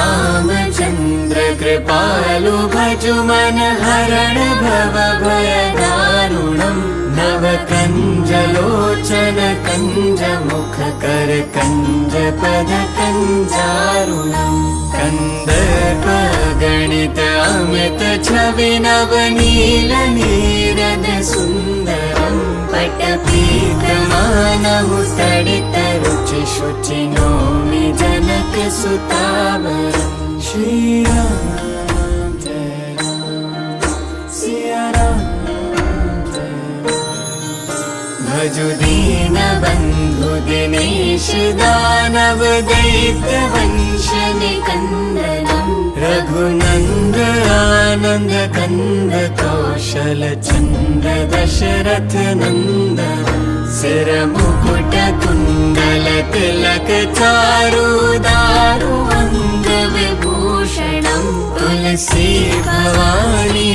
श्रीरामचन्द्र कृपालु भजुमन हरण भव भय दारुणम् नवकञ्जलोचन कञ्जमुख कर कञ्जपद कञ्जारुणम् कन्दर्प गणित अमित छवि नवनील नीरद सुन्दरम् पटपीतमानहु तडित रुचि शुचि नौमि जनक सुतावरम् श्रीराम जय राम सिया राम जय भजु दीन बंधु दिनेश दानव दैत्य वंश निकंदनम् रघुनंद आनंद कंद कौशल चंद दशरथ नंदन सिर मुकुट कुंडल तिलक चारु दारु अंग विभूषणम् तुलसी भवानी